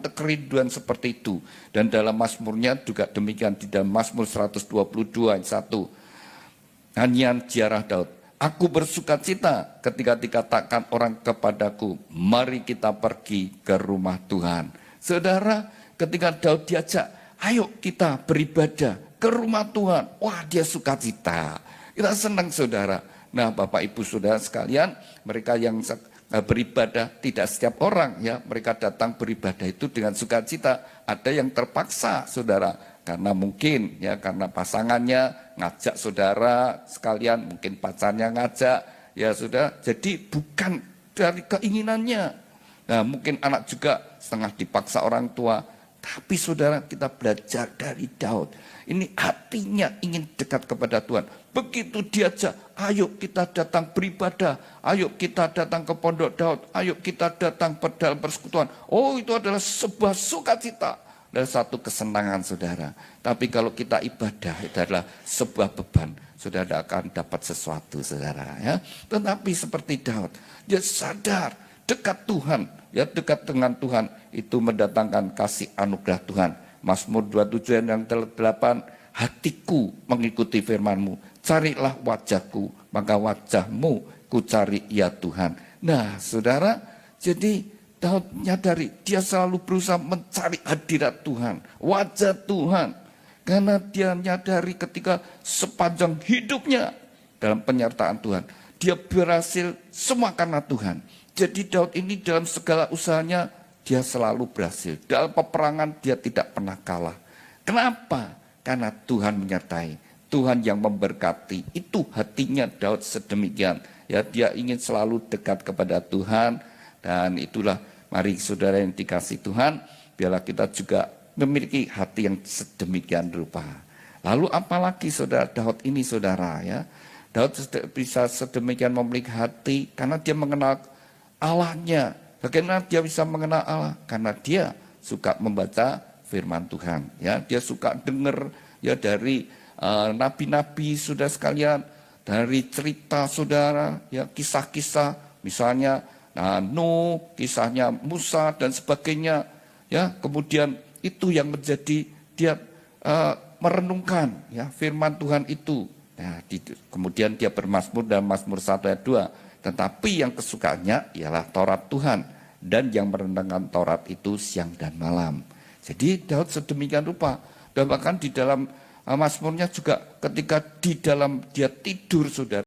ada kerinduan seperti itu. Dan dalam Mazmurnya juga demikian, di dalam Mazmur 122 ayat 1. Nyanyian ziarah Daud. Aku bersuka cita ketika dikatakan orang kepadaku, mari kita pergi ke rumah Tuhan. Saudara, ketika Daud diajak, ayo kita beribadah ke rumah Tuhan. Wah, dia suka cita. Kita senang, saudara. Nah, Bapak Ibu Saudara sekalian, mereka yang beribadah, tidak setiap orang ya, mereka datang beribadah itu dengan sukacita. Ada yang terpaksa, saudara, karena mungkin ya, karena pasangannya ngajak saudara sekalian, mungkin pacarnya ngajak, ya sudah. Jadi bukan dari keinginannya. Nah, mungkin anak juga setengah dipaksa orang tua. Tapi saudara, kita belajar dari Daud. Ini hatinya ingin dekat kepada Tuhan. Begitu diajak, ayo kita datang beribadah, ayo kita datang ke pondok Daud, ayo kita datang dalam persekutuan. Oh, itu adalah sebuah sukacita dan satu kesenangan, saudara. Tapi kalau kita ibadah, itu adalah sebuah beban. Saudara akan dapat sesuatu, saudara. Ya. Tetapi seperti Daud, dia sadar dekat Tuhan, ya, dekat dengan Tuhan itu mendatangkan kasih anugerah Tuhan. Mazmur 27 yang 8, hatiku mengikuti firman-Mu, carilah wajahku, maka wajah-Mu ku cari ya Tuhan. Nah, saudara, jadi Daud menyadari dia selalu berusaha mencari hadirat Tuhan, wajah Tuhan. Karena dia menyadari ketika sepanjang hidupnya dalam penyertaan Tuhan, dia berhasil semua karena Tuhan. Jadi Daud ini dalam segala usahanya, dia selalu berhasil. Dalam peperangan dia tidak pernah kalah. Kenapa? Karena Tuhan menyertai. Tuhan yang memberkati. Itu hatinya Daud sedemikian. Ya, dia ingin selalu dekat kepada Tuhan. Dan itulah, mari saudara yang dikasih Tuhan, biarlah kita juga memiliki hati yang sedemikian rupa. Lalu apalagi saudara Daud ini, saudara, ya. Daud bisa sedemikian memiliki hati karena dia mengenal Allahnya. Bagaimana dia bisa mengenal Allah? Karena dia suka membaca firman Tuhan. Ya, dia suka dengar ya dari nabi-nabi saudara sekalian, dari cerita saudara, ya kisah-kisah, misalnya Nuh, kisahnya Musa dan sebagainya. Ya, kemudian itu yang menjadi dia merenungkan ya firman Tuhan itu. Nah, kemudian dia bermazmur dalam Mazmur 1 ayat 2. Tetapi yang kesukaannya ialah Taurat Tuhan. Dan yang merenungkan Taurat itu siang dan malam. Jadi Daud sedemikian rupa. Dan bahkan di dalam Mazmurnya juga ketika di dalam dia tidur, saudara.